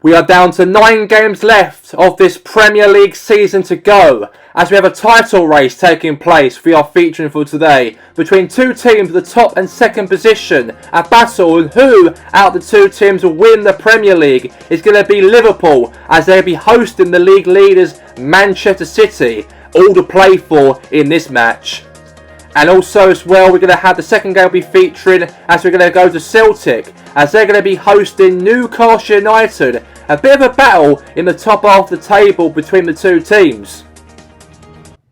We are down to 9 games left of this Premier League season to go, as we have a title race taking place we are featuring for today between two teams at the top and second position. A battle on who out of the two teams will win the Premier League is going to be Liverpool, as they'll be hosting the league leaders Manchester City, all to play for in this match. And also as well, we're going to have the second game be featuring as we're going to go to Celtic, as they're going to be hosting Newcastle United. A bit of a battle in the top half of the table between the two teams.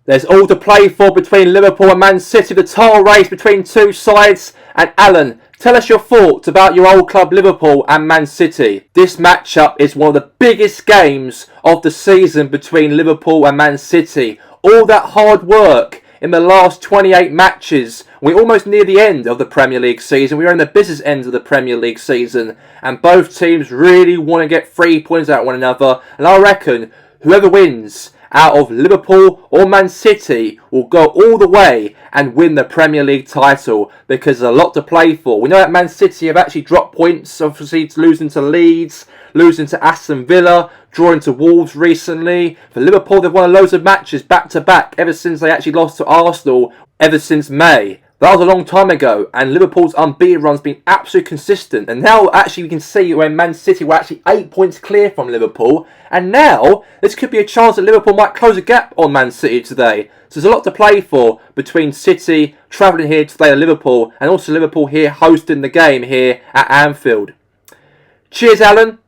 There's all to play for between Liverpool and Man City, the title race between two sides. And Alan, tell us your thoughts about your old club Liverpool and Man City. This matchup is one of the biggest games of the season between Liverpool and Man City. All that hard work in the last 28 matches. We're almost near the end of the Premier League season. We're in the business end of the Premier League season. And both teams really want to get 3 points out of one another. And I reckon whoever wins out of Liverpool or Man City will go all the way and win the Premier League title, because there's a lot to play for. We know that Man City have actually dropped points, obviously losing to Leeds, losing to Aston Villa, drawing to Wolves recently. For Liverpool, they've won loads of matches back to back ever since they actually lost to Arsenal ever since May. That was a long time ago, and Liverpool's unbeaten run's been absolutely consistent. And now actually we can see when Man City were actually 8 points clear from Liverpool, and now this could be a chance that Liverpool might close a gap on Man City today. So there's a lot to play for between City travelling here to play at Liverpool, and also Liverpool here hosting the game here at Anfield. Cheers, Alan.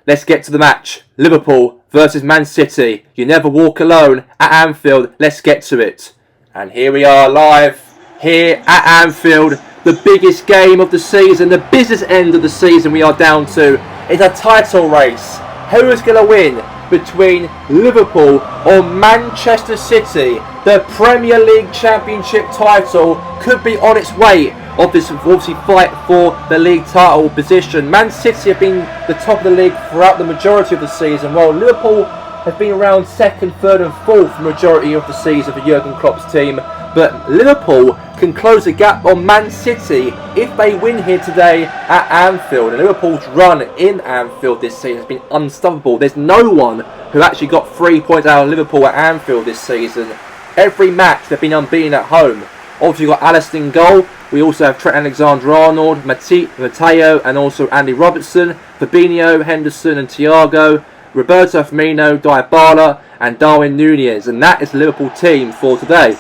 Let's get to the match. Liverpool versus Man City. You never walk alone at Anfield. Let's get to it. And here we are live here at Anfield. The biggest game of the season, the business end of the season we are down to. It's a title race. Who is going to win between Liverpool or Manchester City? The Premier League Championship title could be on its way of this obviously fight for the league title position. Man City have been the top of the league throughout the majority of the season, while Liverpool have been around second, third and fourth majority of the season for Jurgen Klopp's team. But Liverpool can close the gap on Man City if they win here today at Anfield. And Liverpool's run in Anfield this season has been unstoppable. There's no one who actually got 3 points out of Liverpool at Anfield this season. Every match they've been unbeaten at home. Obviously you've got Alisson in goal. We also have Trent Alexander-Arnold, Mateo and also Andy Robertson, Fabinho, Henderson and Thiago, Roberto Firmino, Dybala and Darwin Núñez. And that is the Liverpool team for today.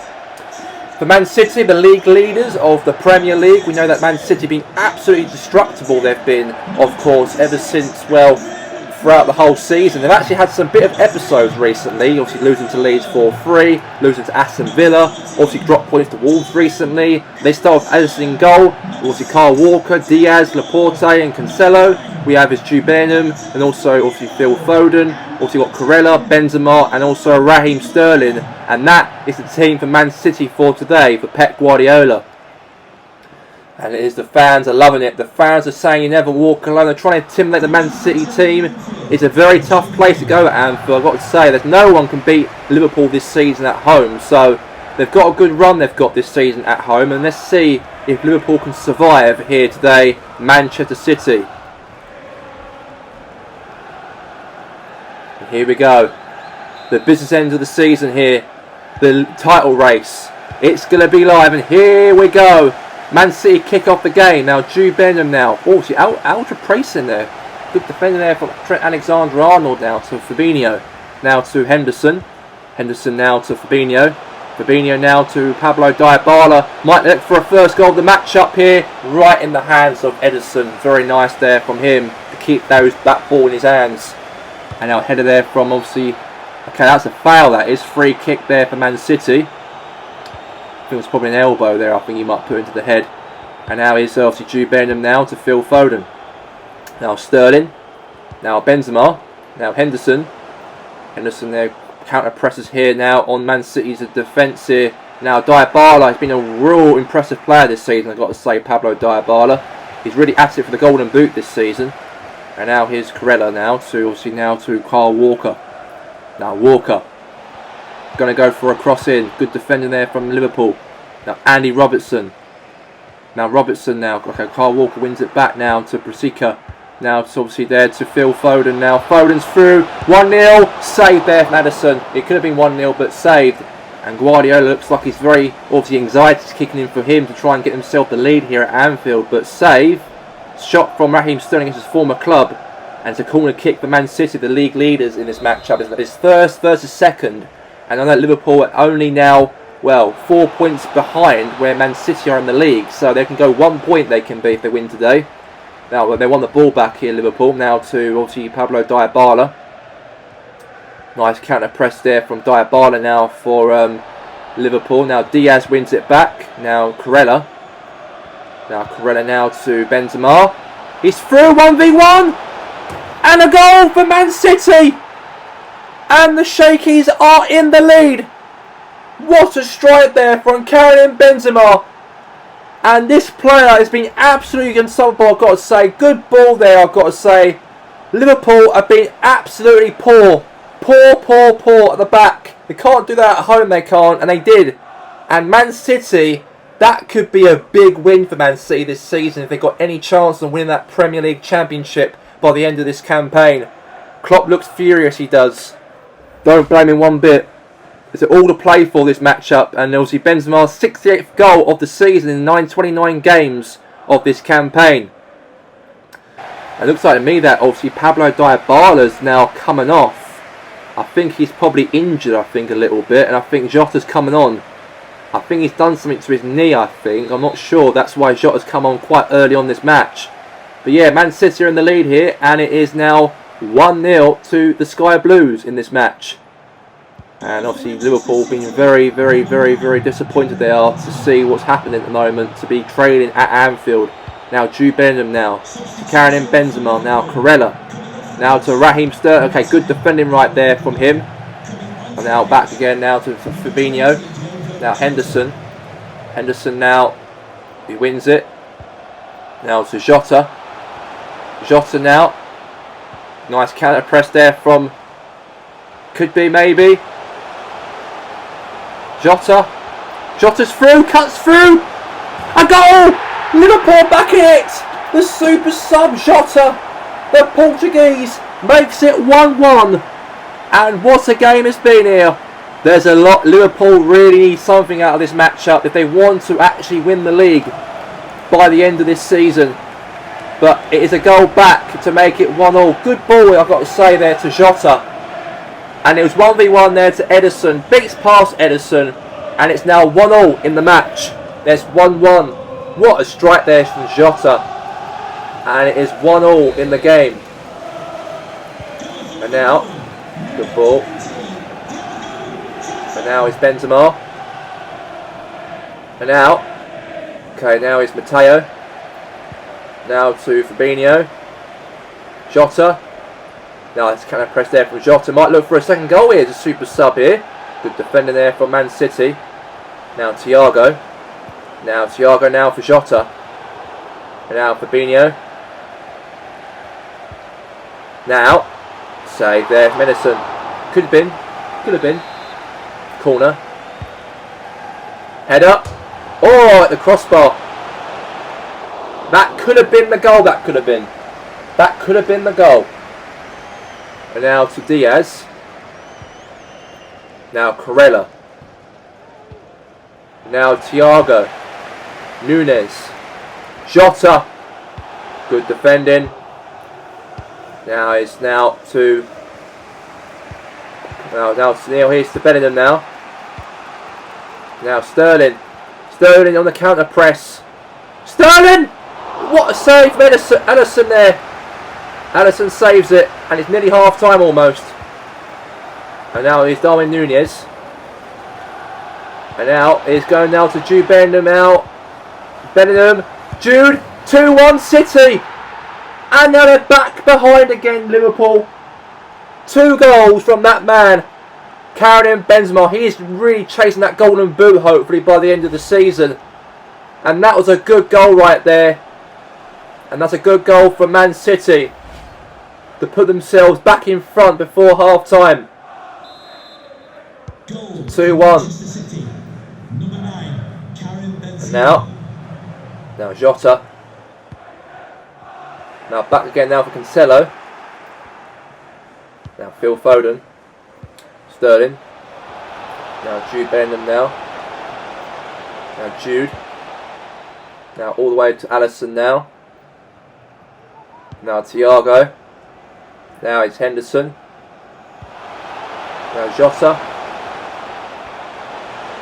For Man City, the league leaders of the Premier League, we know that Man City being absolutely destructible they've been, of course, ever since, well, throughout the whole season. They've actually had some bit of episodes recently, obviously losing to Leeds 4-3, losing to Aston Villa, obviously dropped points to Wolves recently. They start with Alisson in goal, obviously Kyle Walker, Diaz, Laporte and Cancelo. We have his Jude Bellingham and also obviously Phil Foden. Also got Corella, Benzema and also Raheem Sterling. And that is the team for Man City for today for Pep Guardiola. And it is the fans are loving it. The fans are saying you never walk alone. They're trying to intimidate the Man City team. It's a very tough place to go at Anfield. I've got to say, there's no one can beat Liverpool this season at home. So they've got a good run they've got this season at home. And let's see if Liverpool can survive here today, Manchester City. And here we go. The business end of the season here. The title race. It's going to be live. And here we go. Man City kick off the game. Now Jude Bellingham now. Oh, see, ultra pressing there. Good defender there from Trent Alexander-Arnold now to Fabinho. Now to Henderson. Henderson now to Fabinho. Fabinho now to Pablo Dybala. Might look for a first goal of the match up here. Right in the hands of Ederson. Very nice there from him to keep that ball in his hands. And now header there from obviously... Okay, that's a foul that is. Free kick there for Man City. I think it was probably an elbow there, I think he might put into the head. And now he's obviously Jude Bellingham now to Phil Foden. Now Sterling. Now Benzema. Now Henderson. Henderson there counter presses here now on Man City's defence here. Now Dybala has been a real impressive player this season, I've got to say, Pablo Dybala. He's really at it for the golden boot this season. And now here's Corella now to obviously now to Kyle Walker. Now Walker. Going to go for a cross in. Good defending there from Liverpool. Now Andy Robertson. Now Robertson now. Okay, Kyle Walker wins it back now to Brasica. Now it's obviously there to Phil Foden now. Foden's through. 1-0. Saved there from Addison. It could have been 1-0 but saved. And Guardiola looks like he's very... Obviously anxiety's kicking in for him to try and get himself the lead here at Anfield. But save. Shot from Raheem Sterling against his former club. And it's a corner kick for Man City, the league leaders in this matchup. It's first versus second. And I know Liverpool are only now, well, 4 points behind where Man City are in the league. So they can go 1 point they can be if they win today. Now they won the ball back here, Liverpool. Now to obviously Pablo Dybala. Nice counter press there from Dybala now for Liverpool. Now Diaz wins it back. Now Corella. Now Corella now to Benzema. He's through 1v1. And a goal for Man City. And the Shakey's are in the lead. What a strike there from Karim Benzema. And this player has been absolutely unstoppable, I've got to say. Good ball there, I've got to say. Liverpool have been absolutely poor. Poor at the back. They can't do that at home, they can't. And they did. And Man City, that could be a big win for Man City this season if they got any chance of winning that Premier League Championship by the end of this campaign. Klopp looks furious, he does. Don't blame him one bit. It's all to play for this matchup, and obviously Benzema's 68th goal of the season in 929 games of this campaign. It looks like to me that obviously Pablo Dybala's now coming off. I think he's probably injured, a little bit, and I think Jota's coming on. I think he's done something to his knee, I think. I'm not sure. That's why Jota's come on quite early on this match. But yeah, Man City are in the lead here, and it is now 1-0 to the Sky Blues in this match. And obviously Liverpool being very disappointed they are to see what's happening at the moment, to be trailing at Anfield. Now Jude Bellingham now to Karim Benzema, now Corella, now to Raheem Sterling. Okay, good defending right there from him. And now back again now to Fabinho. Now Henderson now, he wins it. Now to Jota now. Nice counter press there from, could be maybe. Jota's through, cuts through. A goal! Liverpool back in it! The super sub Jota, the Portuguese, makes it 1-1. And what a game it's been here. There's a lot. Liverpool really need something out of this matchup if they want to actually win the league by the end of this season. But it is a goal back to make it 1-1. Good ball, I've got to say there, to Jota. And it was 1v1 there to Edison. Beats past Edison. And it's now 1-1 in the match. There's 1-1. What a strike there from Jota. And it is 1-1 in the game. And now, good ball. And now it's Benzema. And now, okay, now it's Matteo. Now to Fabinho. Jota. Now it's kind of press there from Jota. Might look for a second goal here. It's a super sub here. Good defending there from Man City. Now Thiago. Now Thiago now for Jota. And now Fabinho. Now, save there from Edison. Could have been. Corner. Head up. Oh, at the crossbar. That could have been the goal, that could have been. That could have been the goal. And now to Diaz. Now Corella. Now Thiago. Nunes. Jota. Good defending. Now it's now to... Now here's to Bellingham now. Now Sterling. Sterling on the counter press. Sterling! What a save from Ederson there. Ederson saves it, and it's nearly half time almost. And now he's Darwin Nunez. And now he's going now to Jude Bellingham now. Bellingham. Jude. 2-1 City. And now they're back behind again, Liverpool. 2 goals from that man, Karim Benzema. He is really chasing that golden boot, hopefully, by the end of the season. And that was a good goal right there. And that's a good goal for Man City to put themselves back in front before half time. 2-1. And now Jota. Now back again now for Cancelo. Now Phil Foden. Sterling. Now Jude Bellingham now. Now Jude. Now all the way to Alisson now. Now Thiago. Now it's Henderson. Now Jota.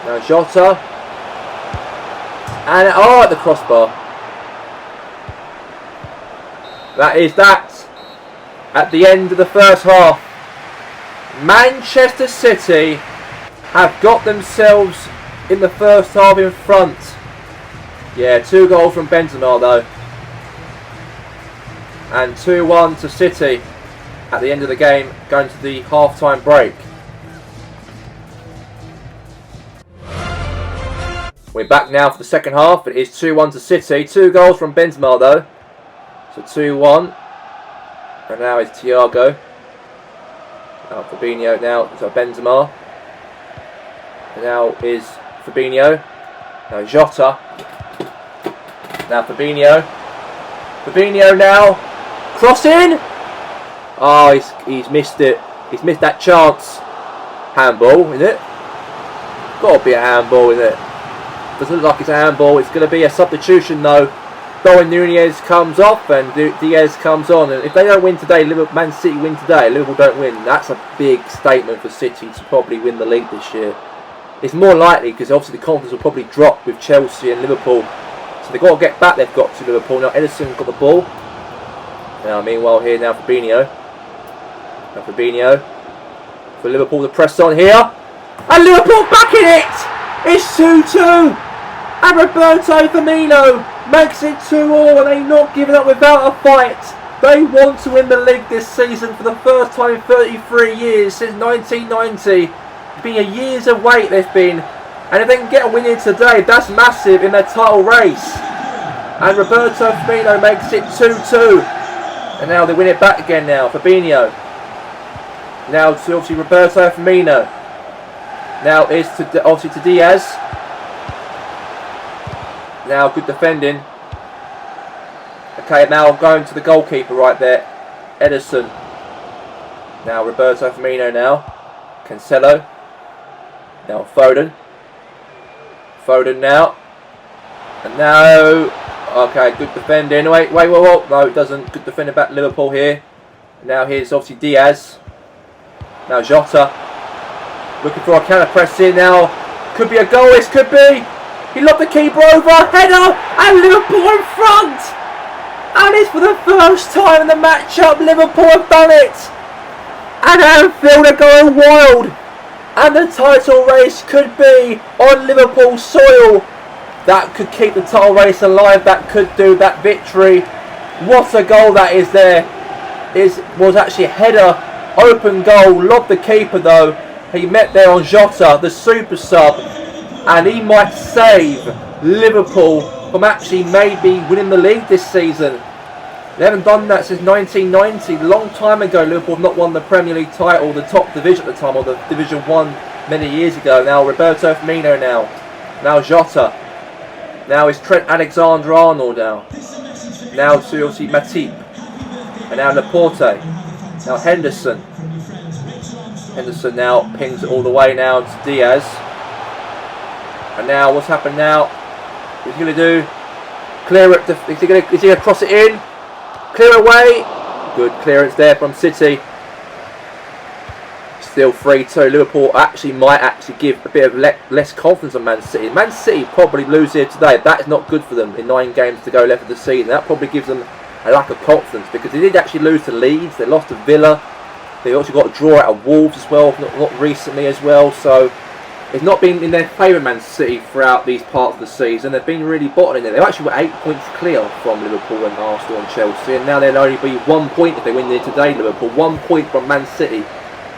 Now Jota. And at the crossbar. That is that. At the end of the first half, Manchester City have got themselves in the first half in front. Yeah, 2 goals from Benzema though. And 2-1 to City at the end of the game, going to the half-time break. We're back now for the second half. It is 2-1 to City. 2 goals from Benzema though. So 2-1. And now it's Thiago. Now Fabinho now. So Benzema. And now is Fabinho. Now Jota. Now Fabinho. Fabinho now. Crossing. Oh, he's missed it. He's missed that chance. Handball, is it? Got to be a handball, isn't it? Doesn't look like it's a handball. It's going to be a substitution though. Darwin Nunez comes off and Diaz comes on. And if they don't win today, Man City win today, Liverpool don't win. That's a big statement for City to probably win the league this year. It's more likely because obviously the confidence will probably drop with Chelsea and Liverpool. So they've got to get back, they've got to Liverpool. Now Edison's got the ball. Now meanwhile here now Fabinho. Now Fabinho. For Liverpool to press on here. And Liverpool back in it! It's 2-2! And Roberto Firmino makes it 2-2 and they're not giving up without a fight. They want to win the league this season for the first time in 33 years since 1990. It's been a year's of wait they've been. And if they can get a win here today, that's massive in their title race. And Roberto Firmino makes it 2-2. And now they win it back again now. Fabinho. Now to obviously Roberto Firmino. Now is to obviously to Diaz. Now good defending. Okay, now going to the goalkeeper right there. Edison. Now Roberto Firmino now. Cancelo. Now Foden. Foden now. And now... Okay, good defending. Wait. No, it doesn't. Good defending back Liverpool here. Now here's obviously Diaz. Now Jota. Looking for a counter press in now. Could be a goal, this could be. He lobbed the keeper over. Header. And Liverpool in front. And it's for the first time in the matchup. Liverpool have done it. And Anfield are going wild. And the title race could be on Liverpool soil. That could keep the title race alive. That could do that victory. What a goal that is there. It was actually a header. Open goal. Lobbed the keeper though. He met there on Jota, the super sub. And he might save Liverpool from actually maybe winning the league this season. They haven't done that since 1990. A long time ago, Liverpool have not won the Premier League title, the top division at the time, or the Division 1 many years ago. Now Roberto Firmino now. Now Jota. Now it's Trent Alexander-Arnold now. Now to obviously Matip. And now Laporte. Now Henderson. Henderson now pings it all the way now to Diaz. And now what's happened now? What's he going to do? Clear it. Is he going to cross it in? Clear away. Good clearance there from City. Still 3-2. Liverpool might give a bit of less confidence on Man City. Man City probably lose here today. That is not good for them in 9 games to go left of the season. That probably gives them a lack of confidence because they did actually lose to Leeds. They lost to Villa. They also got a draw out of Wolves as well, not recently as well. So it's not been in their favour, Man City, throughout these parts of the season. They've been really bottoming it. They've actually got 8 points clear from Liverpool and Arsenal and Chelsea. And now they'll only be 1 point if they win there today, Liverpool. 1 point from Man City.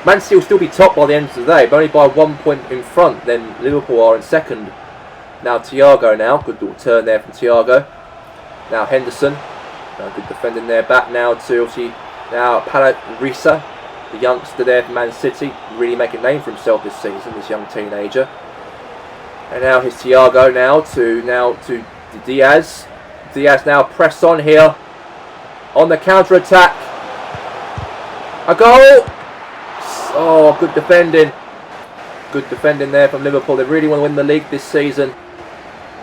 Man City will still be top by the end of the day, but only by 1 point in front. Then Liverpool are in second. Now Thiago now. Good little turn there from Thiago. Now Henderson. Good defending there. Back now to obviously now Risa, the youngster there from Man City, really making a name for himself this season, this young teenager. And now here's Thiago now to Diaz. Diaz now press on here. on the counter-attack. A goal! Oh, good defending. Good defending there from Liverpool. They really want to win the league this season.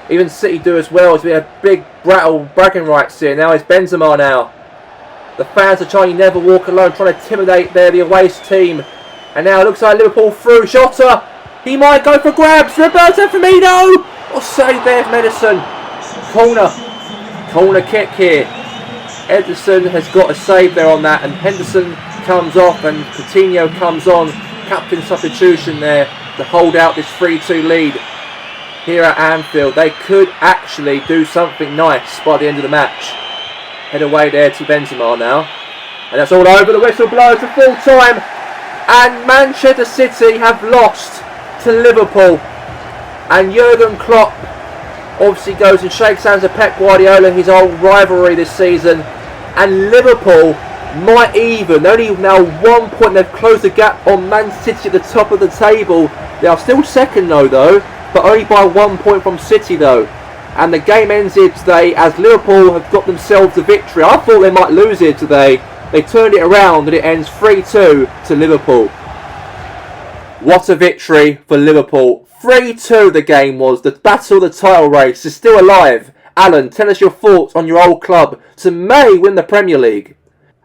Even City do as well. As we have big bragging rights here. Now it's Benzema now. The fans are trying, you never walk alone, trying to intimidate there the away team. And now it looks like Liverpool through. Jota, he might go for grabs. Roberto Firmino. What save there from Edison. Corner kick here. Edison has got a save there on that. And Henderson comes off and Coutinho comes on. Captain substitution there to hold out this 3-2 lead. Here at Anfield, they could actually do something nice by the end of the match. Head away there to Benzema now. And that's all over. The whistle blows to full time. And Manchester City have lost to Liverpool. And Jurgen Klopp obviously goes and shakes hands with Pep Guardiola, his old rivalry this season. And Liverpool might even, only now 1 point, they've closed the gap on Man City at the top of the table. They are still second though, but only by 1 point from City though. And the game ends here today as Liverpool have got themselves a victory. I thought they might lose here today. They turned it around and it ends 3-2 to Liverpool. What a victory for Liverpool. 3-2 the game was. The battle of the title race is still alive. Alan, tell us your thoughts on your old club to may win the Premier League.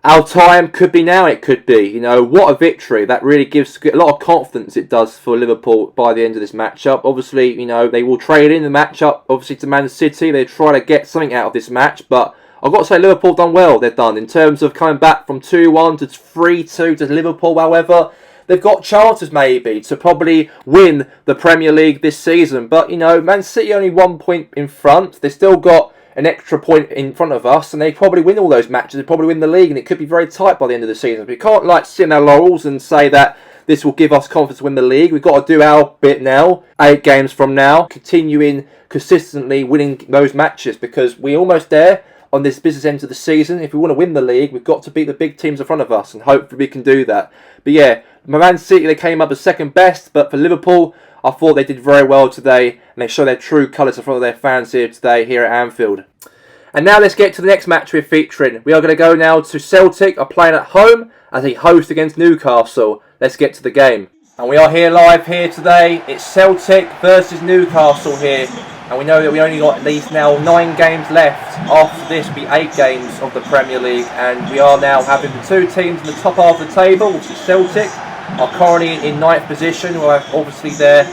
Our time could be now, it could be. You know, what a victory. That really gives a lot of confidence, it does, for Liverpool by the end of this matchup. Obviously, you know, they will trade in the matchup, obviously, to Man City. They try to get something out of this match. But I've got to say, Liverpool done well. They've done in terms of coming back from 2-1 to 3-2 to Liverpool. However, they've got chances maybe to probably win the Premier League this season. But, you know, Man City only 1 point in front. They've still got an extra point in front of us, and they probably win all those matches. They probably win the league, and it could be very tight by the end of the season. But we can't like sit in our laurels and say that this will give us confidence to win the league. We've got to do our bit now. 8 games from now, continuing consistently winning those matches, because we're almost there on this business end of the season. If we want to win the league, we've got to beat the big teams in front of us, and hopefully we can do that. But yeah, Man City, they came up as second best, but for Liverpool, I thought they did very well today, and they show their true colours in front of their fans here today, here at Anfield. And now let's get to the next match we're featuring. We are going to go now to Celtic, are playing at home as a host against Newcastle. Let's get to the game. And we are here live here today. It's Celtic versus Newcastle here. And we know that we only got at least now 9 games left. After this will be 8 games of the Premier League. And we are now having the 2 teams in the top half of the table, which is Celtic, are currently in 9th position. Well, obviously there,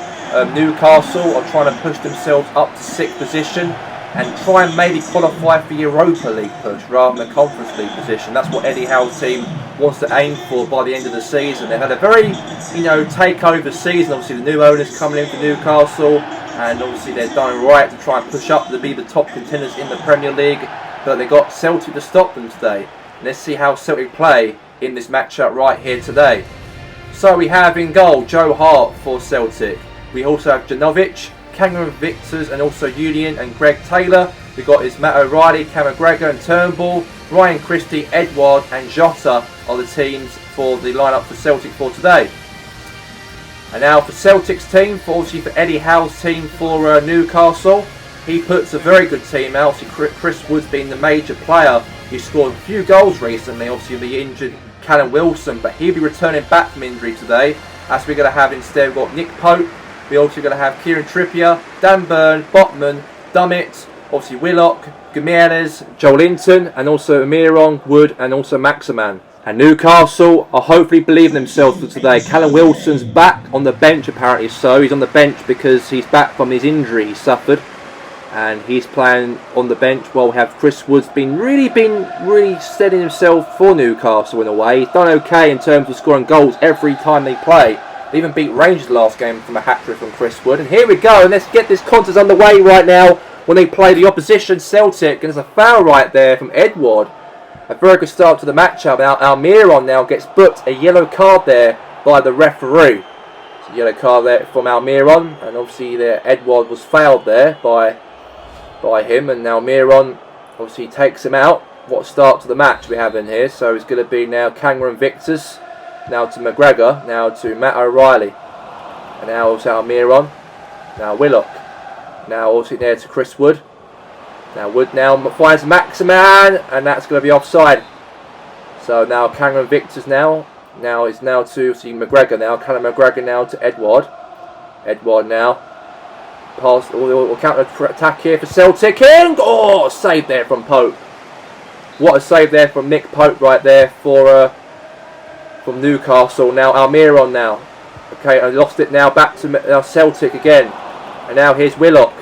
Newcastle are trying to push themselves up to 6th position and try and maybe qualify for Europa League push rather than Conference League position. That's what Eddie Howe's team wants to aim for by the end of the season. They've had a very, you know, takeover season. Obviously the new owners coming in for Newcastle, and obviously they've done right to try and push up to be the top contenders in the Premier League, but they got Celtic to stop them today. Let's see how Celtic play in this matchup right here today. So we have in goal Joe Hart for Celtic. We also have Janovic, Cameron Victors, and also Julian and Greg Taylor. We've got is Matt O'Reilly, Cam McGregor and Turnbull, Ryan Christie, Edouard and Jota are the teams for the lineup for Celtic for today. And now for Celtic's team, obviously for Eddie Howe's team for Newcastle, he puts a very good team out. Obviously Chris Wood's been the major player. He scored a few goals recently, obviously the injured Callum Wilson, but he'll be returning back from injury today, as we're going to have instead, we've got Nick Pope. We're also going to have Kieran Trippier, Dan Burn, Botman, Dummett, obviously Willock, Gomez, Joel Linton, and also Amiron, Wood, and also Maximan. And Newcastle are hopefully believing themselves for today. Callum Wilson's back on the bench apparently, so he's on the bench because he's back from his injury he suffered, and he's playing on the bench while we have Chris Wood's been really steadying himself for Newcastle in a way. He's done okay in terms of scoring goals every time they play. They even beat Rangers last game from a hat-trick from Chris Wood. And here we go, and let's get this contest underway right now when they play the opposition Celtic. And there's a foul right there from Edouard. A very good start to the matchup. Now Almiron now gets booked a yellow card there by the referee. It's a yellow card there from Almiron, and obviously there Edouard was fouled there by him, and now Almiron obviously takes him out. What start to the match we have in here. So it's going to be now Cameron Victors. Now to McGregor, now to Matt O'Reilly, and now also Almiron, now Willock, now also there to Chris Wood, Now Wood now finds Maximan, and that's going to be offside. So now Cameron Victor's now. Now it's now to see McGregor now. Callum McGregor now to Edward. Edward now. Pass or counter attack here for Celtic. Oh, save there from Pope. What a save there from Nick Pope right there for from Newcastle. Now Almiron now. Okay, I lost it now. Back to Celtic again. And now here's Willock.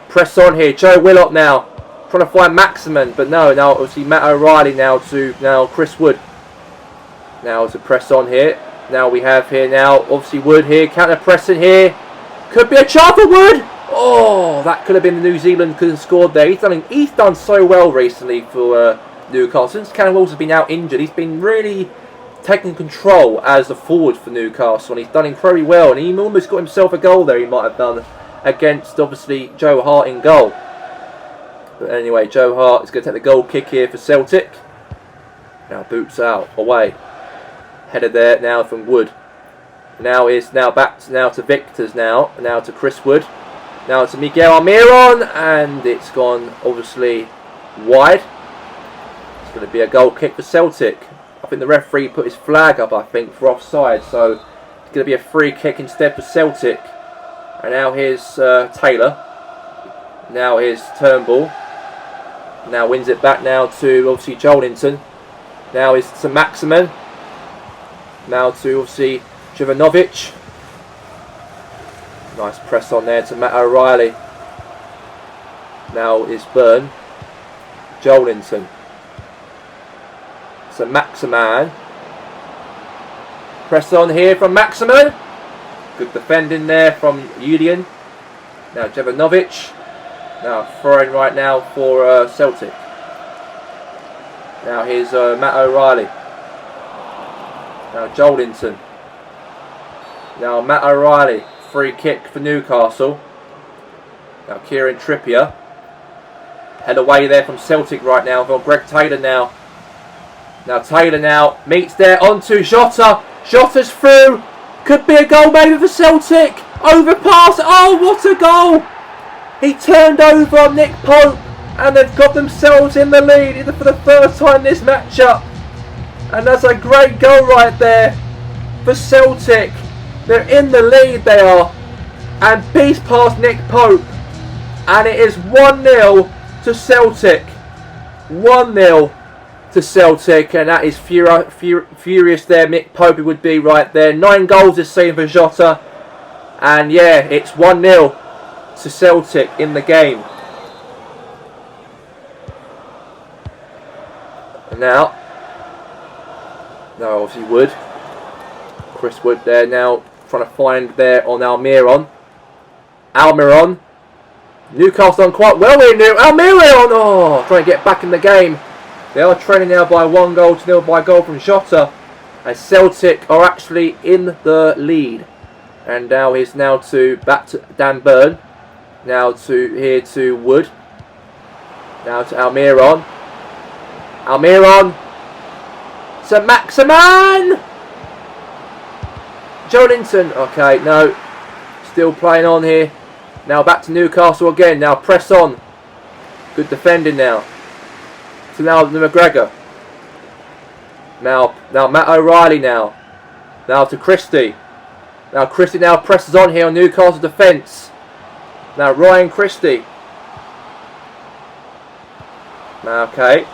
Press on here. Joe Willock now. Trying to find Maximan, but no. Now obviously Matt O'Reilly now to Chris Wood. Now to press on here. Now we have here now obviously Wood here. Counter pressing here. Could be a chance for Wood. Oh, that could have been the New Zealand could have scored there. He's done so well recently for Newcastle. Since Callum Wilson's been out injured, he's been really taking control as a forward for Newcastle, and he's done incredibly well. And he almost got himself a goal there. He might have done against obviously Joe Hart in goal. But anyway, Joe Hart is going to take the goal kick here for Celtic. Now boots out away. Header there now from Wood. Now back to Victor's now to Chris Wood. Now to Miguel Almiron, and it's gone obviously wide. It's going to be a goal kick for Celtic. I think the referee put his flag up, I think, for offside, so it's going to be a free kick instead for Celtic. And now here's Taylor. Now here's Turnbull. Now wins it back now to obviously Joelinton. Now is to Maximan. Now to obviously Jovanovic. Nice press on there to Matt O'Reilly. Now is Byrne. Joelinton. So Maximan. Press on here from Maximan. Good defending there from Julian. Now Jovanovic. Now throwing right now for Celtic. Now here's Matt O'Reilly. Now Joelinton. Now Matt O'Reilly. Free kick for Newcastle. Now Kieran Trippier. Head away there from Celtic right now for Greg Taylor now. Now Taylor now meets there onto Jota. Jota's through. Could be a goal maybe for Celtic. Overpass. Oh, what a goal. He turned over Nick Pope, and they've got themselves in the lead for the first time this matchup. And that's a great goal right there for Celtic. They're in the lead, they are. And beast past Nick Pope. And it is 1-0 to Celtic. 1-0 to Celtic. And that is furious there. Nick Pope would be right there. 9 goals this season for Jota. And yeah, it's 1-0 to Celtic in the game. And now obviously Wood. Chris Wood there now. Trying to find there on Almiron. Newcastle done quite well here. Almiron! Oh, trying to get back in the game. They are trailing now by 1-0 by goal from Jota. And Celtic are actually in the lead. And now he's now back to Dan Byrne. Now to Wood. Now to Almiron. To Maximan! Joelinton, okay, no. Still playing on here. Now back to Newcastle again. Now press on. Good defending now. So now the McGregor. Now Matt O'Reilly now. Now to Christie. Now Christie now presses on here on Newcastle defence. Now Ryan Christie. Now okay.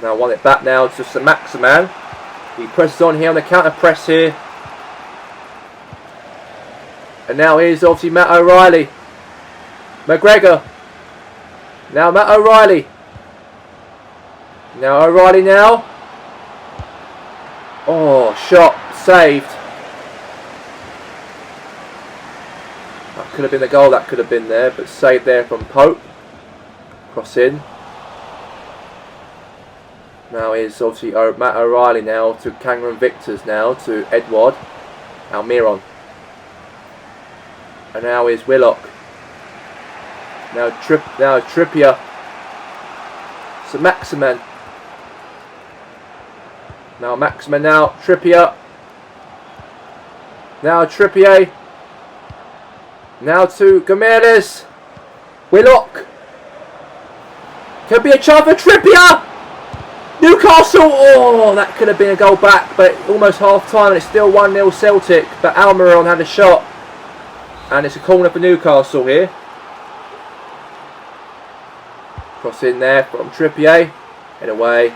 Now want it back now to Sir Maximan. He presses on here on the counter press here. And now here's obviously Matt O'Reilly. McGregor. Now Matt O'Reilly. Now O'Reilly now. Oh, shot saved. That could have been the goal, that could have been there, but saved there from Pope. Cross in. Now here's obviously Matt O'Reilly now to Cameron Victor's now to Edward Almiron. And now is Willock. Now Trippier. So Maximan. Now Maximan now. Trippier. Now Trippier. Now to Gomes. Willock. Could be a chance for Trippier. Newcastle. Oh, that could have been a goal back, but almost half time and it's still 1-0 Celtic. But Almiron had a shot. And it's a corner for Newcastle here. Cross in there from Trippier. Head away.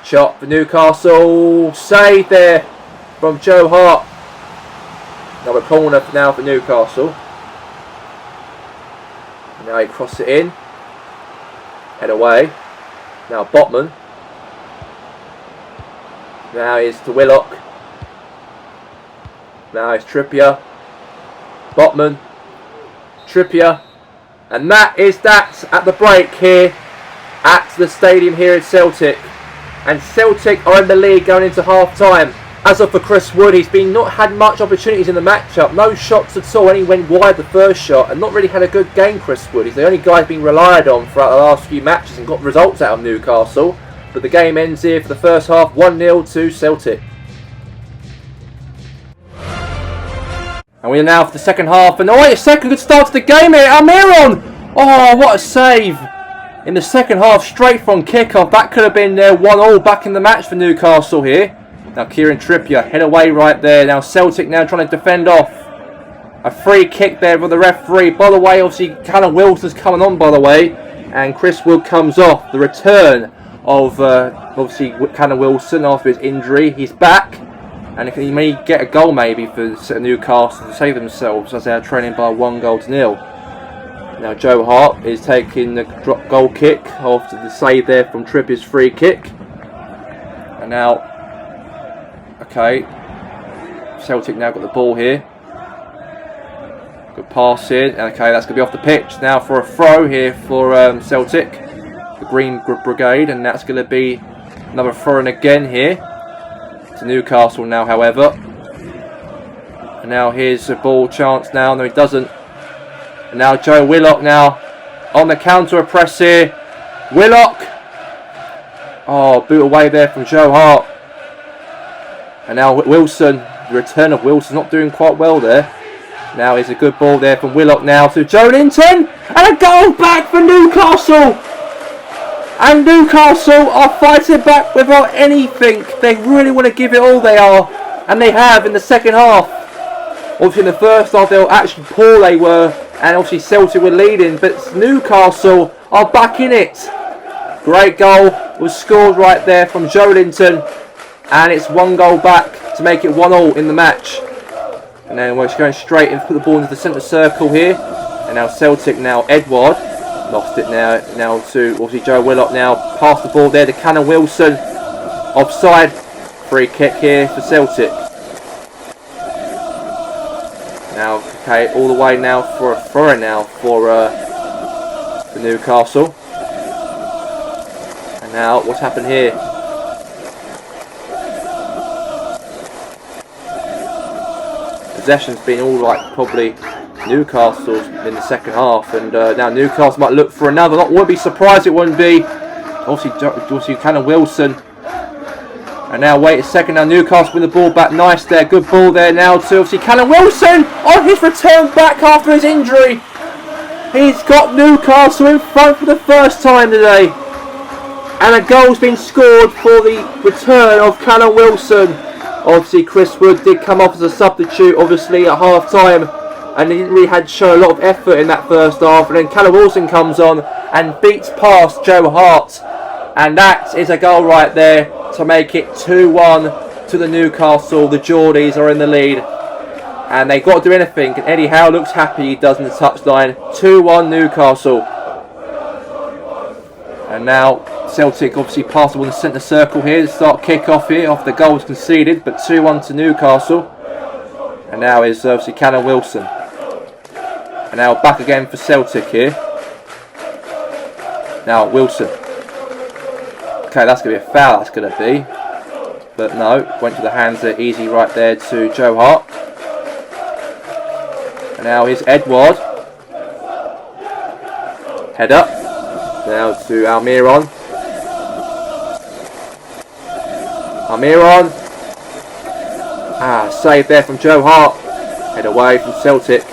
Shot for Newcastle. Save there from Joe Hart. Another corner now for Newcastle. Now he crosses it in. Head away. Now Botman. Now it's to Willock. Now it's Trippier. Botman. Trippier. And that is that at the break here at the stadium here at Celtic. And Celtic are in the lead going into half time. As of for Chris Wood, he's not had much opportunities in the matchup. No shots at all. Only went wide the first shot and not really had a good game, Chris Wood. He's the only guy who's been relied on throughout the last few matches and got results out of Newcastle. But the game ends here for the first half, 1-0 to Celtic. And we are now for the second half. And a second good start to the game here. Almiron! Oh, what a save. In the second half, straight from kickoff. That could have been 1-1 back in the match for Newcastle here. Now Kieran Trippier, head away right there. Now Celtic now trying to defend off. A free kick there for the referee. By the way, obviously Callum Wilson's coming on, by the way. And Chris Wood comes off. The return of obviously Callum Wilson after his injury. He's back. And he may get a goal maybe for Newcastle to save themselves as they are trailing by 1-0. Now Joe Hart is taking the drop goal kick after the save there from Trippier's free kick. And now, okay, Celtic now got the ball here. Good pass in. Okay, that's going to be off the pitch now for a throw here for Celtic, the Green Brigade, and that's going to be another throw in again here to Newcastle now, however. And now here's a ball chance now. No, he doesn't. And now Joe Willock now on the counter press here. Willock. Oh, boot away there from Joe Hart. And now Wilson. The return of Wilson not doing quite well there. Now is a good ball there from Willock now to Joe Linton. And a goal back for Newcastle. And Newcastle are fighting back without anything. They really want to give it all, they are. And they have in the second half. Obviously in the first half they were actually poor, they were. And obviously Celtic were leading. But Newcastle are back in it. Great goal was scored right there from Joe Linton. And it's 1 goal back to make it 1-1 in the match. And then we're just going straight and put the ball into the centre circle here. And now Celtic now, Edward. Lost it now to obviously Joe Willock now. Pass the ball there to Callum Wilson. Offside. Free kick here for Celtic. Now, okay, all the way now for a throw now for Newcastle. And now, what's happened here? Possession's been all like probably Newcastle's in the second half, and now Newcastle might look for another. Wouldn't be surprised it wouldn't be. Obviously Callum Wilson. And now wait a second. Now Newcastle win the ball back. Nice there. Good ball there now to obviously Callum Wilson on his return back after his injury. He's got Newcastle in front for the first time today. And a goal's been scored for the return of Callum Wilson. Obviously Chris Wood did come off as a substitute obviously at half time. And he didn't really had to show a lot of effort in that first half. And then Callum Wilson comes on and beats past Joe Hart. And that is a goal right there to make it 2-1 to the Newcastle. The Geordies are in the lead. And they've got to do anything. And Eddie Howe looks happy he does in the touchline. 2-1 Newcastle. And now Celtic obviously pass the one in the centre circle here to start kick-off here after the goal was conceded. But 2-1 to Newcastle. And now is obviously Callum Wilson. And now back again for Celtic here. Now Wilson. Okay, that's going to be a foul, that's going to be. But no, went to the hands there, easy right there to Joe Hart. And now here's Edward. Head up. Now to Almiron. Almiron. Save there from Joe Hart. Head away from Celtic.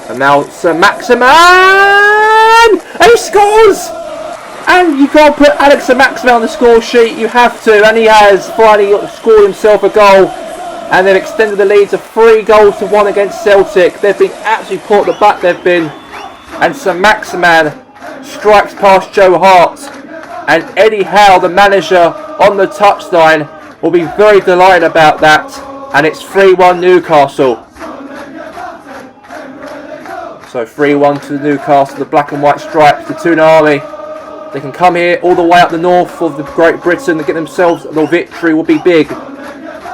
And now Sir Maximan! And he scores! And you can't put Alex Maximin on the score sheet, you have to. And he has finally scored himself a goal. And they've extended the lead to 3-1 against Celtic. They've been absolutely caught at the back, they've been. And St Maximin strikes past Joe Hart. And Eddie Howe, the manager, on the touchline, will be very delighted about that. And it's 3-1 Newcastle. So 3-1 to Newcastle, the black and white stripes, the Tuna Army. They can come here all the way up the north of the Great Britain and get themselves a victory will be big.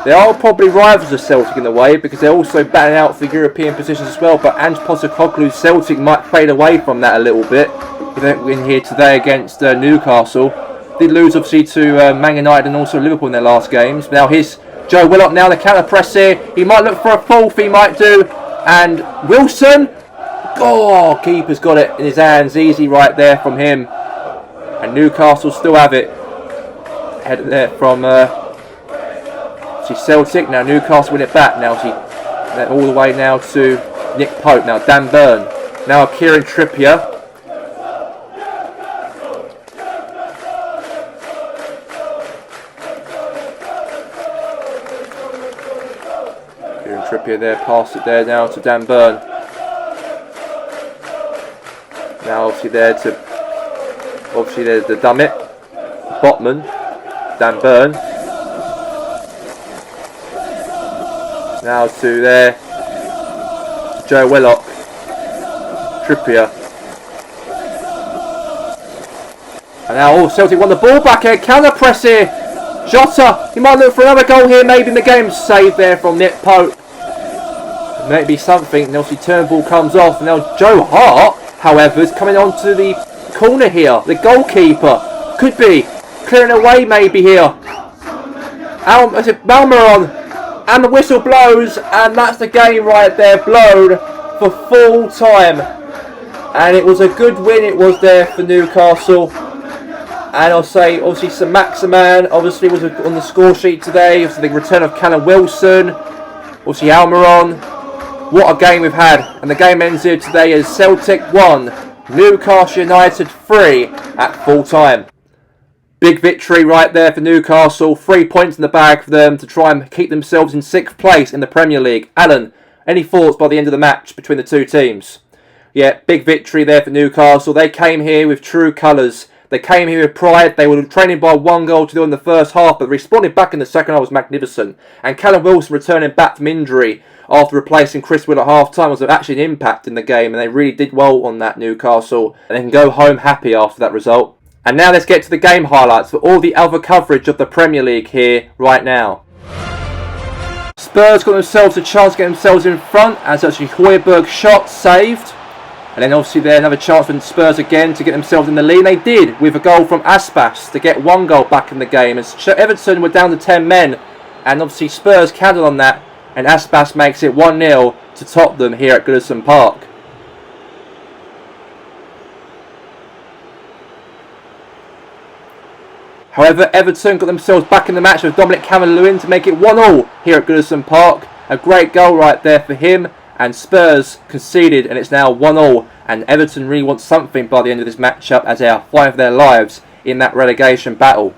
They are probably rivals of Celtic in a way because they're also battling out for European positions as well. But Ange Postecoglou's Celtic might fade away from that a little bit. If they don't win here today against Newcastle. Did lose obviously to Man United and also Liverpool in their last games. Now here's Joe Willock now, the counter press here. He might look for a fourth, he might do. And Wilson. Oh, keeper's got it in his hands. Easy right there from him. And Newcastle still have it. Headed there from Celtic. Now Newcastle win it back. Now all the way now to Nick Pope. Now Dan Burn. Now Kieran Trippier. Kieran Trippier there. Pass it there now to Dan Burn. Now obviously there's the Dummett, Botman, Dan Burn. Now to there, Joe Willock, Trippier. And now Celtic won the ball back here, counter press here. Jota, he might look for another goal here maybe in the game. Save there from Nick Pope. Maybe something, and obviously Turnbull comes off. And now Joe Hart, however, is coming onto the corner here. The goalkeeper could be clearing away maybe here. Malmaron, and the whistle blows, and that's the game right there, blown for full time. And it was a good win, it was there for Newcastle. And I'll say, obviously, St Maximin obviously was on the score sheet today. Obviously, the return of Callum Wilson, obviously Almiron. What a game we've had. And the game ends here today as Celtic 1, Newcastle United 3 at full time. Big victory right there for Newcastle. 3 points in the bag for them to try and keep themselves in 6th place in the Premier League. Alan, any thoughts by the end of the match between the two teams? Yeah, big victory there for Newcastle. They came here with true colours. They came here with pride. They were training by 1-0 in the first half, but responding back in the second half was magnificent. And Callum Wilson returning back from injury after replacing Chris Will at half-time was actually an impact in the game, and they really did well on that, Newcastle. And they can go home happy after that result. And now let's get to the game highlights for all the other coverage of the Premier League here right now. Spurs got themselves a chance to get themselves in front as actually Højbjerg's shot saved. And then obviously there another chance for Spurs again to get themselves in the lead. And they did with a goal from Aspas to get 1 goal back in the game. As Everton were down to 10 men, and obviously Spurs counted on that. And Aspas makes it 1-0 to Tottenham here at Goodison Park. However, Everton got themselves back in the match with Dominic Calvert-Lewin to make it 1-1 here at Goodison Park. A great goal right there for him. And Spurs conceded, and it's now 1-1. And Everton really want something by the end of this matchup as they are fighting for their lives in that relegation battle.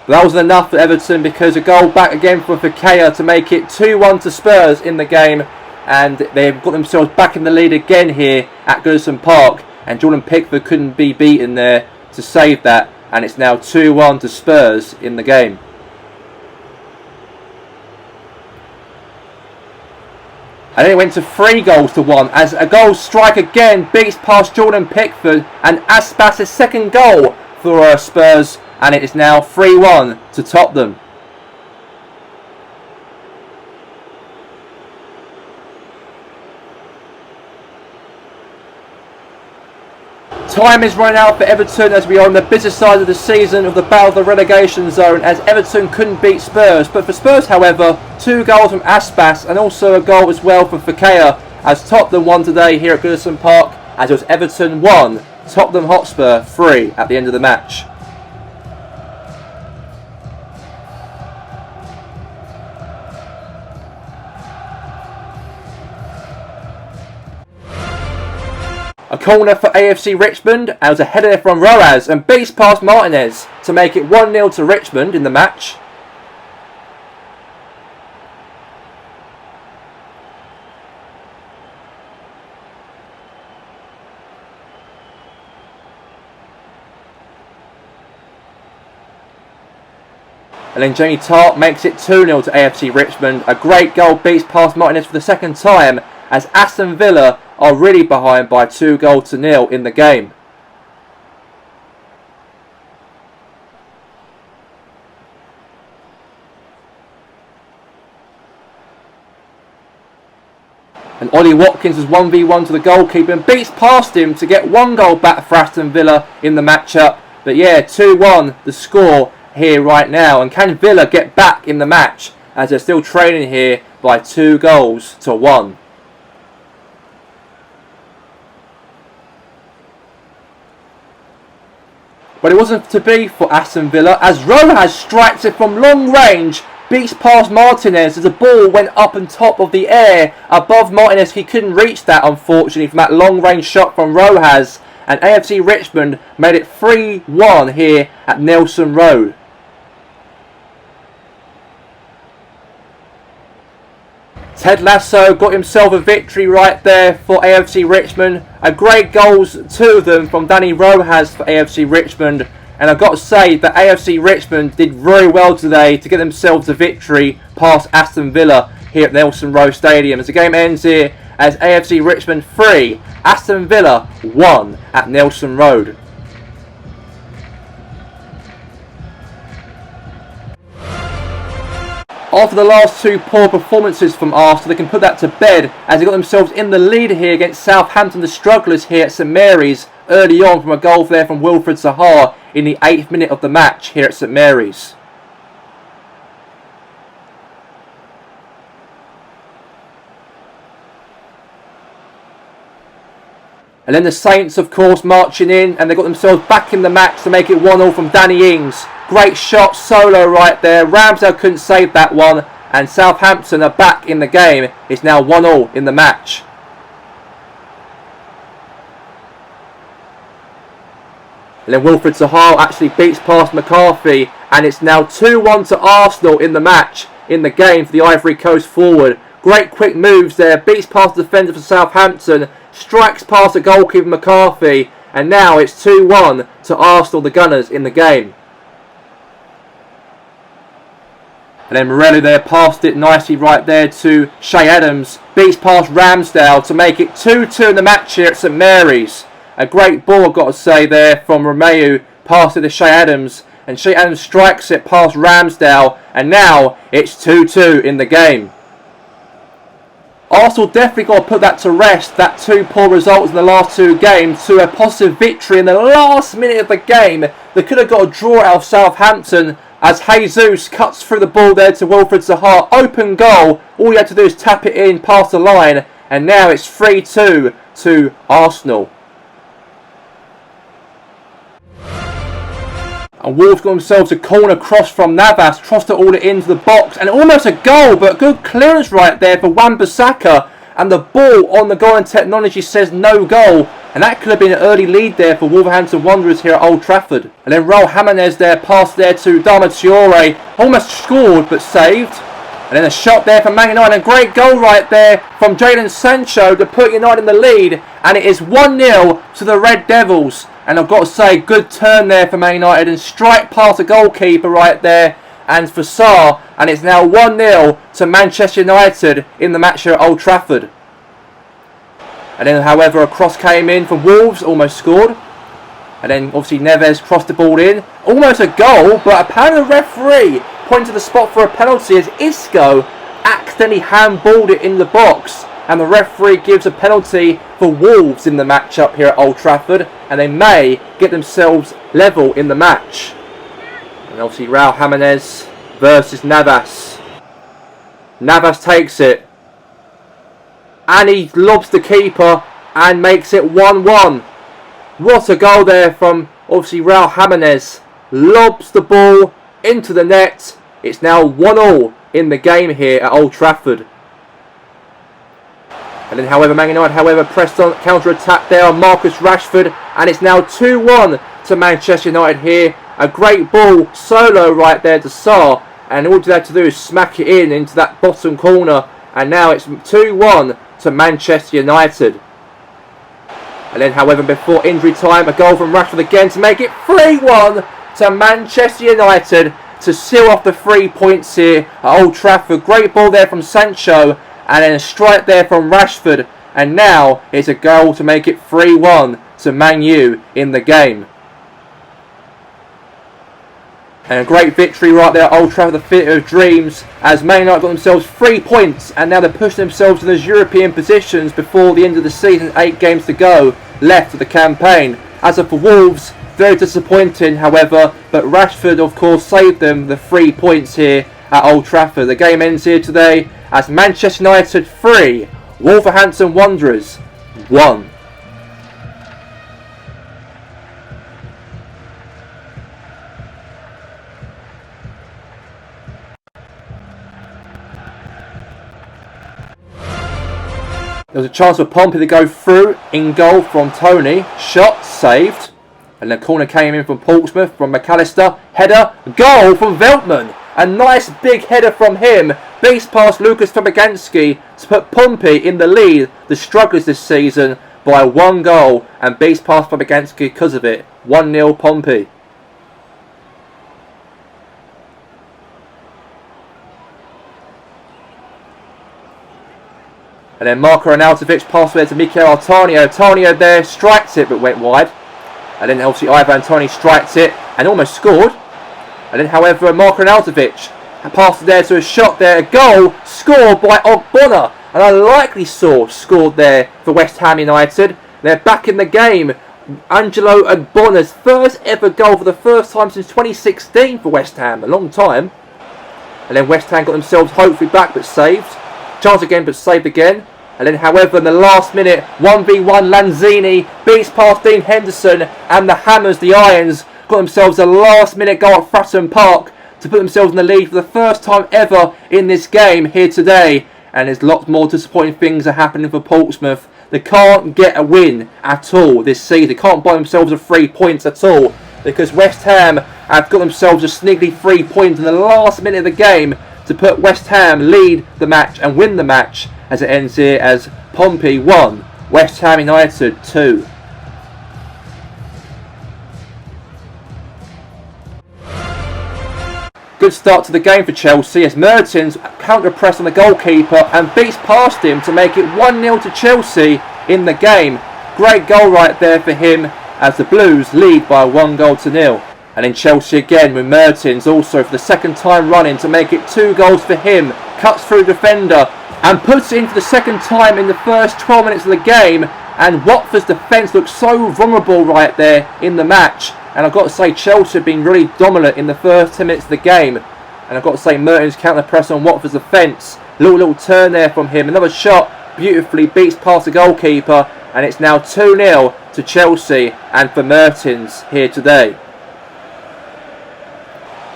But that wasn't enough for Everton because a goal back again for Fekir to make it 2-1 to Spurs in the game. And they've got themselves back in the lead again here at Goodison Park. And Jordan Pickford couldn't be beaten there to save that. And it's now 2-1 to Spurs in the game. And then it went to 3-1 as a goal strike again beats past Jordan Pickford and Aspas' second goal for Spurs, and it is now 3-1 to Tottenham. Time is running out for Everton as we are on the business side of the season of the battle of the relegation zone as Everton couldn't beat Spurs. But for Spurs, however, 2 goals from Aspas and also a goal as well from Fekir as Tottenham won today here at Goodison Park as it was Everton 1, Tottenham Hotspur 3 at the end of the match. A corner for AFC Richmond, as a header from Roaz and beats past Martinez to make it 1-0 to Richmond in the match. And then Jamie Tart makes it 2-0 to AFC Richmond. A great goal beats past Martinez for the second time, as Aston Villa are really behind by 2-0 in the game. And Ollie Watkins is 1v1 to the goalkeeper and beats past him to get 1 goal back for Aston Villa in the matchup. But yeah, 2-1 the score here right now. And can Villa get back in the match, as they're still trailing here by 2-1? But it wasn't to be for Aston Villa, as Rojas strikes it from long range, beats past Martinez as the ball went up on top of the air above Martinez. He couldn't reach that, unfortunately, from that long range shot from Rojas, and AFC Richmond made it 3-1 here at Nelson Road. Ted Lasso got himself a victory right there for AFC Richmond. A great goals, 2 of them from Danny Rojas for AFC Richmond. And I've got to say that AFC Richmond did very well today to get themselves a victory past Aston Villa here at Nelson Road Stadium. As the game ends here as AFC Richmond 3, Aston Villa 1 at Nelson Road. After the last 2 poor performances from Arsenal, they can put that to bed as they got themselves in the lead here against Southampton, the strugglers here at St Mary's, early on from a goal there from Wilfred Zaha in the 8th minute of the match here at St Mary's. And then the Saints, of course, marching in, and they got themselves back in the match to make it 1-0 from Danny Ings. Great shot, solo right there. Ramsdale couldn't save that one, and Southampton are back in the game. It's now 1-0 in the match. And then Wilfred Zaha actually beats past McCarthy, and it's now 2-1 to Arsenal in the match, in the game for the Ivory Coast forward. Great quick moves there, beats past the defender for Southampton, strikes past the goalkeeper McCarthy, and now it's 2-1 to Arsenal, the Gunners, in the game. And then Morelli there passed it nicely right there to Shay Adams, beats past Ramsdale to make it 2-2 in the match here at St Mary's. A great ball, I've got to say, there from Romeu, passed it to Shay Adams, and Shay Adams strikes it past Ramsdale, and now it's 2-2 in the game. Arsenal definitely got to put that to rest, that 2 poor results in the last 2 games, to a positive victory in the last minute of the game. They could have got a draw out of Southampton, as Jesus cuts through the ball there to Wilfred Zaha. Open goal, all you had to do is tap it in past the line, and now it's 3-2 to Arsenal. And Wolves got themselves a corner cross from Navas, crossed it all into the box, and almost a goal, but good clearance right there for Wan-Bissaka, and the ball on the goal and technology says no goal, and that could have been an early lead there for Wolverhampton Wanderers here at Old Trafford. And then Raul Jimenez there, passed there to Dama Traore, almost scored but saved. And then a shot there from Man United, and a great goal right there from Jadon Sancho to put United in the lead, and it is 1-0 to the Red Devils. And I've got to say, good turn there for Man United, and strike past the goalkeeper right there and for Sarr, and it's now 1-0 to Manchester United in the match here at Old Trafford. And then, however, a cross came in from Wolves, almost scored. And then, obviously, Neves crossed the ball in. Almost a goal, but apparently the referee pointed to the spot for a penalty as Isco accidentally handballed it in the box. And the referee gives a penalty for Wolves in the match up here at Old Trafford. And they may get themselves level in the match. And obviously Raul Jimenez versus Navas. Navas takes it. And he lobs the keeper and makes it 1-1. What a goal there from obviously Raul Jimenez. Lobs the ball into the net. It's now 1-1 in the game here at Old Trafford. And then, however, Man United, pressed on, counter-attack there on Marcus Rashford. And it's now 2-1 to Manchester United here. A great ball, solo right there to Sarr. And all they had to do is smack it in into that bottom corner. And now it's 2-1 to Manchester United. And then, however, before injury time, a goal from Rashford again to make it 3-1 to Manchester United to seal off the 3 points here at Old Trafford. Great ball there from Sancho. And then a strike there from Rashford. And now it's a goal to make it 3-1 to Man U in the game. And a great victory right there at Old Trafford, the Theatre of Dreams, as Man United got themselves 3 points. And now they're pushing themselves to those European positions before the end of the season. 8 games to go left of the campaign. As for Wolves, very disappointing, however. But Rashford, of course, saved them the 3 points here at Old Trafford. The game ends here today as Manchester United 3, Wolverhampton Wanderers 1. There was a chance for Pompey to go through, in goal from Tony, shot saved, and the corner came in from Portsmouth, from McAllister, header, goal from Veltman. A nice big header from him, beats past Lucas Fabianski to put Pompey in the lead, the strugglers this season, by 1 goal, and beats past Fabianski because of it. 1-0 Pompey. And then Marko Arnautovic passed there to Mikel Artanio. Artanio there strikes it but went wide. And then obviously Ivan Toney strikes it and almost scored. And then, however, Marko Arnautovic passed there to a shot there. A goal scored by Ogbonna. An unlikely source scored there for West Ham United. They're back in the game. Angelo Ogbonna's first ever goal for the first time since 2016 for West Ham. A long time. And then West Ham got themselves hopefully back but saved. Chance again but saved again. And then, however, in the last minute, 1v1 Lanzini beats past Dean Henderson. And the Hammers, the Irons, got themselves a last minute goal at Fratton Park to put themselves in the lead for the first time ever in this game here today. And there's lots more disappointing things are happening for Portsmouth. They can't get a win at all this season. They can't buy themselves a 3 points at all, because West Ham have got themselves a sneaky 3 points in the last minute of the game to put West Ham lead the match and win the match, as it ends here as Pompey 1, West Ham United 2. Good start to the game for Chelsea as Mertens counter-pressed on the goalkeeper and beats past him to make it 1-0 to Chelsea in the game. Great goal right there for him as the Blues lead by 1-0. And in Chelsea again with Mertens also for the second time running to make it 2 goals for him. Cuts through defender and puts it in for the second time in the first 12 minutes of the game. And Watford's defence looks so vulnerable right there in the match. And I've got to say, Chelsea have been really dominant in the first 10 minutes of the game. And I've got to say, Mertens counter-press on Watford's defence. Little turn there from him. Another shot beautifully beats past the goalkeeper. And it's now 2-0 to Chelsea and for Mertens here today.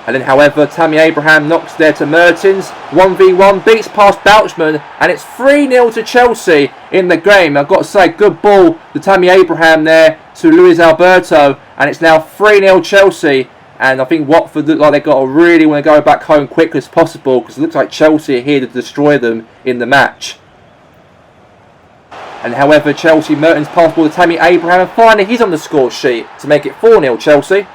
And then, however, Tammy Abraham knocks there to Mertens. 1v1 beats past Bouchman. And it's 3-0 to Chelsea in the game. I've got to say, good ball to Tammy Abraham there to Luis Alberto. And it's now 3-0 Chelsea. And I think Watford look like they've got to really want to go back home quick as possible, because it looks like Chelsea are here to destroy them in the match. And however, Chelsea, Mertens pass ball to Tammy Abraham. And finally, he's on the score sheet to make it 4-0 Chelsea.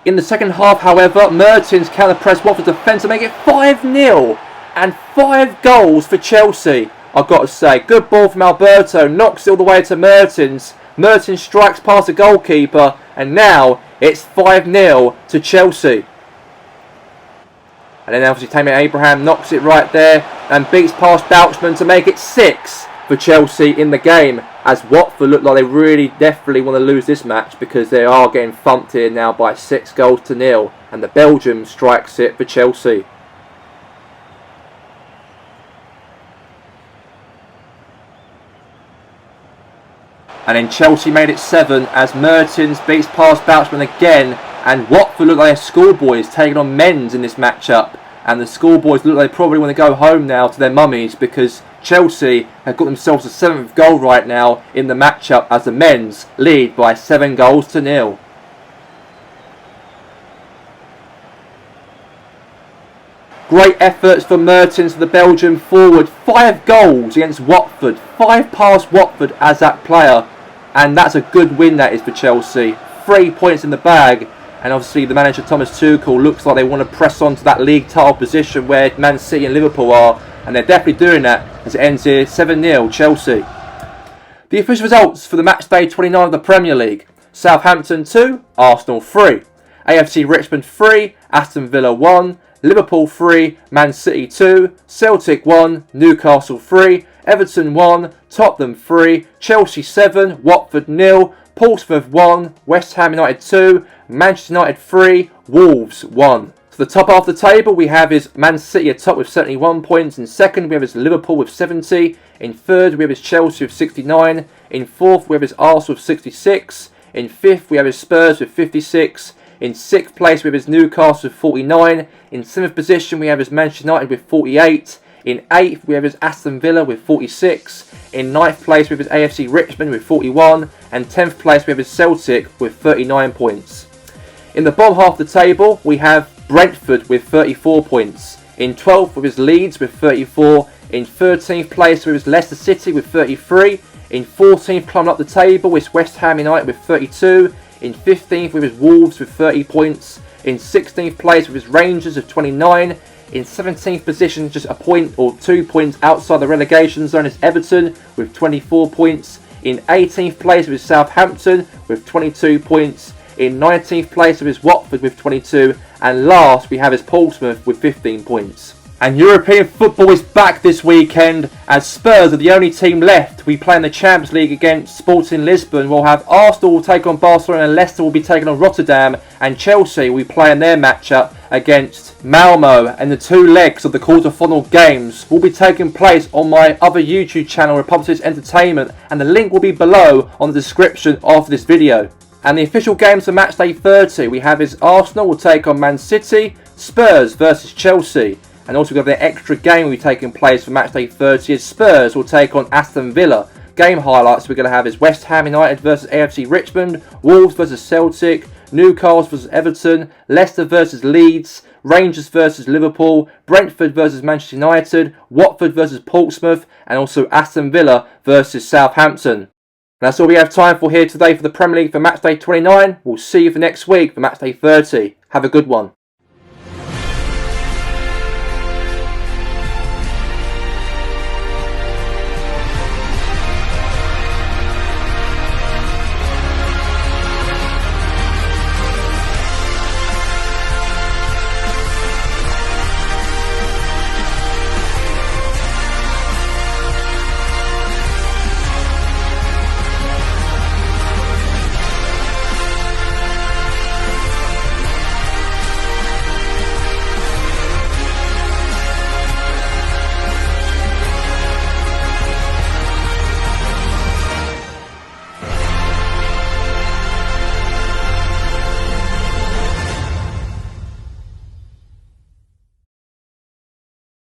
In the second half, however, Mertens counter-pressed Watford's defence to make it 5-0 and 5 goals for Chelsea. I've got to say, good ball from Alberto, knocks it all the way to Mertens. Mertens strikes past the goalkeeper, and now it's 5-0 to Chelsea. And then obviously Tammy Abraham knocks it right there and beats past Bouchman to make it 6 for Chelsea in the game, as Watford look like they really definitely want to lose this match, because they are getting thumped here now by 6-0, and the Belgium strikes it for Chelsea. And then Chelsea made it 7 as Mertens beats past Bouchman again. And Watford look like they're schoolboys taking on Men's in this matchup. And the schoolboys look like they probably want to go home now to their mummies, because Chelsea have got themselves a 7th goal right now in the matchup as the Men's lead by 7-0. Great efforts for Mertens, the Belgian forward. 5 goals against Watford. 5 past Watford as that player. And that's a good win, that is, for Chelsea. 3 points in the bag. And obviously the manager Thomas Tuchel looks like they want to press on to that league title position where Man City and Liverpool are. And they're definitely doing that as it ends here 7-0 Chelsea. The official results for the Matchday 29 of the Premier League. Southampton 2, Arsenal 3. AFC Richmond 3, Aston Villa 1. Liverpool 3, Man City 2, Celtic 1, Newcastle 3, Everton 1, Tottenham 3, Chelsea 7, Watford 0, Portsmouth 1, West Ham United 2, Manchester United 3, Wolves 1. So the top half of the table we have is Man City atop with 71 points. In second we have is Liverpool with 70. In third we have is Chelsea with 69. In fourth we have is Arsenal with 66. In fifth we have is Spurs with 56. In 6th place we have is Newcastle with 49. In 7th position we have is Manchester United with 48. In 8th we have is Aston Villa with 46. In 9th place we have is AFC Richmond with 41. And 10th place we have is Celtic with 39 points. In the bottom half of the table we have Brentford with 34 points. In 12th we have is Leeds with 34. In 13th place we have is Leicester City with 33. In 14th climbing up the table is West Ham United with 32. In 15th with his Wolves with 30 points. In 16th place with his Rangers of 29. In 17th position, just a point or 2 points outside the relegation zone, is Everton with 24 points. In 18th place with Southampton with 22 points. In 19th place with his Watford with 22. And last we have his Portsmouth with 15 points. And European football is back this weekend as Spurs are the only team left. We play in the Champions League against Sporting Lisbon. We'll have Arsenal will take on Barcelona, and Leicester will be taking on Rotterdam. And Chelsea will play in their matchup against Malmo. And the 2 legs of the quarter-final games will be taking place on my other YouTube channel, Republic's Entertainment. And the link will be below on the description of this video. And the official games for Matchday 30 we have is Arsenal will take on Man City, Spurs versus Chelsea. And also we have the extra game will be taking place for Matchday 30 as Spurs will take on Aston Villa. Game highlights we're going to have is West Ham United versus AFC Richmond, Wolves versus Celtic, Newcastle versus Everton, Leicester versus Leeds, Rangers versus Liverpool, Brentford versus Manchester United, Watford versus Portsmouth, and also Aston Villa versus Southampton. And that's all we have time for here today for the Premier League for Matchday 29. We'll see you for next week for Matchday 30. Have a good one.